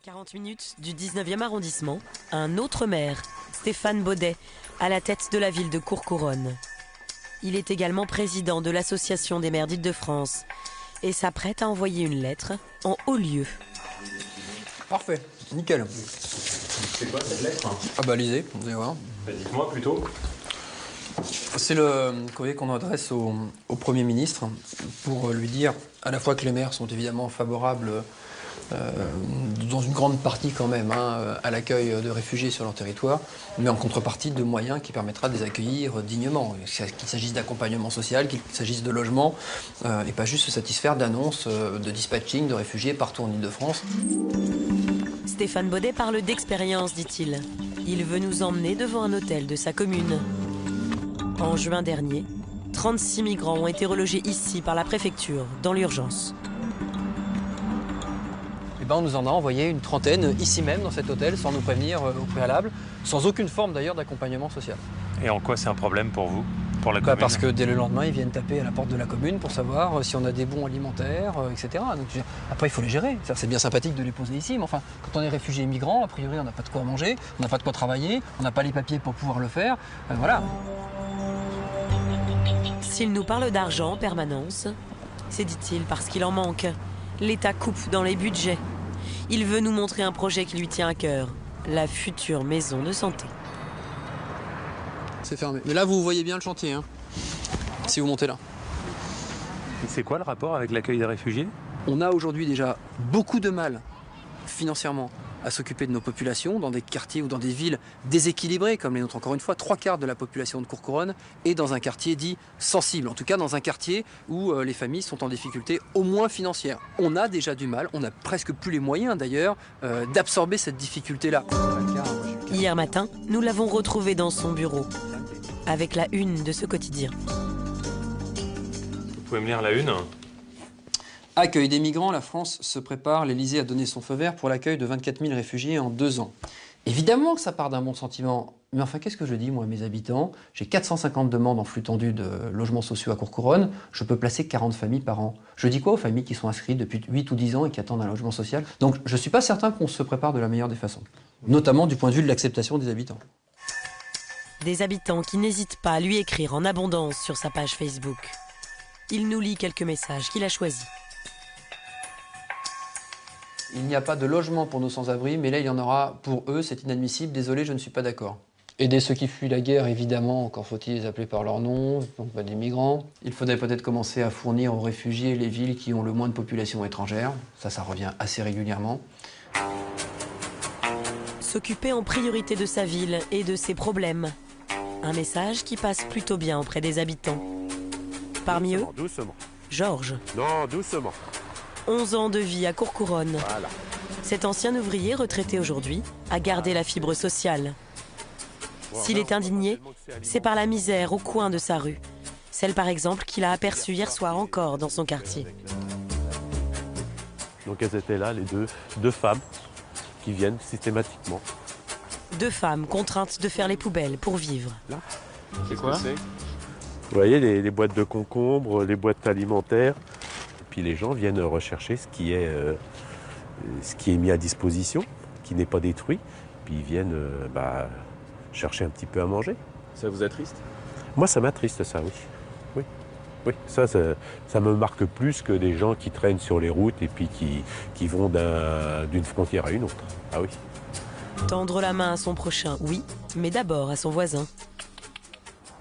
40 minutes du 19e arrondissement, un autre maire, Stéphane Baudet, à la tête de la ville de Courcouronnes. Il est également président de l'Association des maires d'Île-de-France et s'apprête à envoyer une lettre en haut lieu. Parfait, nickel. C'est quoi cette lettre? Ah bah lisez, vous allez voir. Bah, dites-moi plutôt. C'est le courrier qu'on adresse au Premier ministre pour lui dire à la fois que les maires sont évidemment favorables dans une grande partie quand même à l'accueil de réfugiés sur leur territoire, mais en contrepartie de moyens qui permettra de les accueillir dignement, qu'il s'agisse d'accompagnement social, qu'il s'agisse de logement, et pas juste se satisfaire d'annonces de dispatching de réfugiés partout en Île-de-France. Stéphane Baudet parle d'expérience, dit-il. Il veut nous emmener devant un hôtel de sa commune. En juin dernier, 36 migrants ont été relogés ici par la préfecture, dans l'urgence. On nous en a envoyé une trentaine, ici même, dans cet hôtel, sans nous prévenir au préalable, sans aucune forme d'ailleurs d'accompagnement social. Et en quoi c'est un problème pour vous, pour la commune? Parce que dès le lendemain, ils viennent taper à la porte de la commune pour savoir si on a des bons alimentaires, etc. Donc, après, il faut les gérer. C'est bien sympathique de les poser ici, mais enfin, quand on est réfugié et migrant, a priori, on n'a pas de quoi manger, on n'a pas de quoi travailler, on n'a pas les papiers pour pouvoir le faire. Voilà. S'il nous parle d'argent en permanence, c'est, dit-il, parce qu'il en manque. L'État coupe dans les budgets. Il veut nous montrer un projet qui lui tient à cœur, la future maison de santé. C'est fermé. Mais là, vous voyez bien le chantier, hein, si vous montez là. Et c'est quoi le rapport avec l'accueil des réfugiés? On a aujourd'hui déjà beaucoup de mal, financièrement, à s'occuper de nos populations dans des quartiers ou dans des villes déséquilibrées comme les nôtres. Encore une fois, 3/4 de la population de Courcouronnes est dans un quartier dit sensible, en tout cas dans un quartier où les familles sont en difficulté au moins financière. On a déjà du mal, on n'a presque plus les moyens d'ailleurs d'absorber cette difficulté-là. Hier matin, nous l'avons retrouvé dans son bureau, avec la une de ce quotidien. Vous pouvez me lire la une? Accueil des migrants, la France se prépare. L'Élysée a donné son feu vert pour l'accueil de 24 000 réfugiés en 2 ans. Évidemment que ça part d'un bon sentiment. Mais enfin, qu'est-ce que je dis, moi, à mes habitants? J'ai 450 demandes en flux tendu de logements sociaux à Courcouronnes. Je peux placer 40 familles par an. Je dis quoi aux familles qui sont inscrites depuis 8 ou 10 ans et qui attendent un logement social? Donc, je ne suis pas certain qu'on se prépare de la meilleure des façons. Notamment du point de vue de l'acceptation des habitants. Des habitants qui n'hésitent pas à lui écrire en abondance sur sa page Facebook. Il nous lit quelques messages qu'il a choisis. Il n'y a pas de logement pour nos sans-abri, mais là, il y en aura pour eux. C'est inadmissible. Désolé, je ne suis pas d'accord. Aider ceux qui fuient la guerre, évidemment. Encore faut-il les appeler par leur nom, donc pas des migrants. Il faudrait peut-être commencer à fournir aux réfugiés les villes qui ont le moins de population étrangère. Ça revient assez régulièrement. S'occuper en priorité de sa ville et de ses problèmes. Un message qui passe plutôt bien auprès des habitants. Parmi eux, Doucement. Georges. Non, doucement. 11 ans de vie à Courcouronnes. Voilà. Cet ancien ouvrier, retraité aujourd'hui, a gardé la fibre sociale. S'il est indigné, c'est par la misère au coin de sa rue. Celle par exemple qu'il a aperçue hier soir encore dans son quartier. Donc elles étaient là, les deux femmes qui viennent systématiquement. 2 femmes contraintes de faire les poubelles pour vivre. C'est quoi? Vous voyez les boîtes de concombres, les boîtes alimentaires. Et puis les gens viennent rechercher ce qui est mis à disposition, qui n'est pas détruit. Puis ils viennent chercher un petit peu à manger. Ça vous attriste? Moi, ça m'attriste, ça, oui. Oui, ça me marque plus que des gens qui traînent sur les routes et puis qui vont d'une frontière à une autre. Ah oui. Tendre la main à son prochain, oui, mais d'abord à son voisin.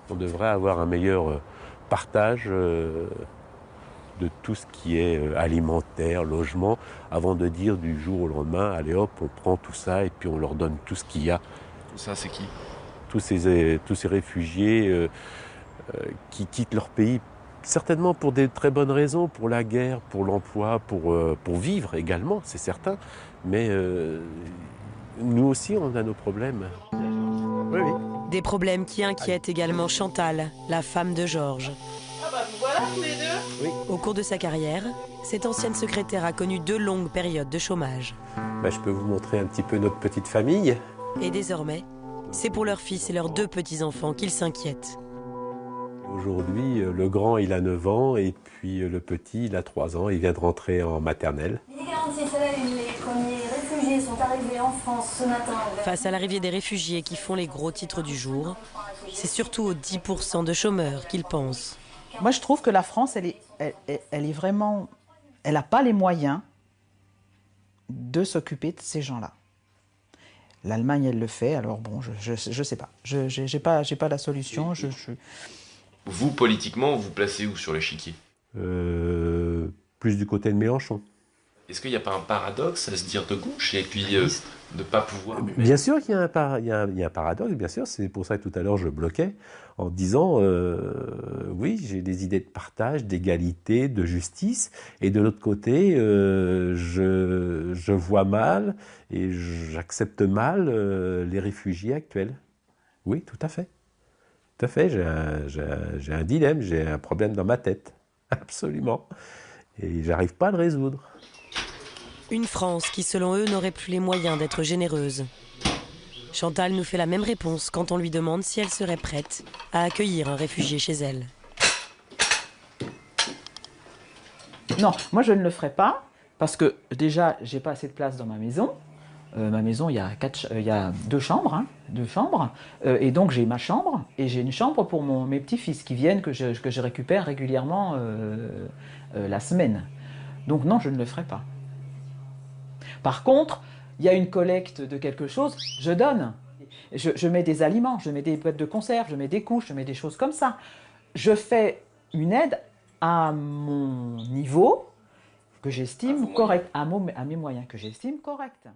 On devrait avoir un meilleur partage de tout ce qui est alimentaire, logement, avant de dire du jour au lendemain, allez hop, on prend tout ça et puis on leur donne tout ce qu'il y a. Tout ça, c'est qui? Tous ces réfugiés qui quittent leur pays, certainement pour des très bonnes raisons, pour la guerre, pour l'emploi, pour vivre également, c'est certain. Mais nous aussi, on a nos problèmes. Oui. Des problèmes qui inquiètent également Chantal, la femme de Georges. Ah bah vous voilà tous les deux. Oui. Au cours de sa carrière, cette ancienne secrétaire a connu 2 longues périodes de chômage. Je peux vous montrer un petit peu notre petite famille. Et désormais, c'est pour leur fils et leurs 2 petits-enfants qu'ils s'inquiètent. Aujourd'hui, le grand, il a 9 ans et puis le petit, il a 3 ans. Il vient de rentrer en maternelle. Les garanties, c'est les premiers réfugiés réfugiés sont arrivés en France ce matin. Face à l'arrivée des réfugiés qui font les gros titres du jour, c'est surtout aux 10% de chômeurs qu'il pense. Moi, je trouve que la France, elle est vraiment... Elle n'a pas les moyens de s'occuper de ces gens-là. L'Allemagne, elle le fait, alors bon, je sais pas. J'ai pas la solution. Vous, politiquement, vous placez où sur l'échiquier? Plus du côté de Mélenchon. Est-ce qu'il n'y a pas un paradoxe à se dire de gauche et puis de ne pas pouvoir... Bien sûr qu'il y a un paradoxe, bien sûr. C'est pour ça que tout à l'heure je bloquais en disant oui, j'ai des idées de partage, d'égalité, de justice. Et de l'autre côté, je vois mal et j'accepte mal les réfugiés actuels. Oui, tout à fait. Tout à fait. J'ai un dilemme, j'ai un problème dans ma tête. Absolument. Et j'arrive pas à le résoudre. Une France qui, selon eux, n'aurait plus les moyens d'être généreuse. Chantal nous fait la même réponse quand on lui demande si elle serait prête à accueillir un réfugié chez elle. Non, moi je ne le ferai pas, parce que déjà, j'ai pas assez de place dans ma maison. Ma maison, il y a 2 chambres, hein, 2 chambres, et donc j'ai ma chambre, et j'ai une chambre pour mes petits-fils qui viennent, que je récupère régulièrement la semaine. Donc non, je ne le ferai pas. Par contre, il y a une collecte de quelque chose, je donne. Je mets des aliments, je mets des boîtes de conserve, je mets des couches, je mets des choses comme ça. Je fais une aide à mon niveau, que j'estime correct, à mes moyens, que j'estime correct.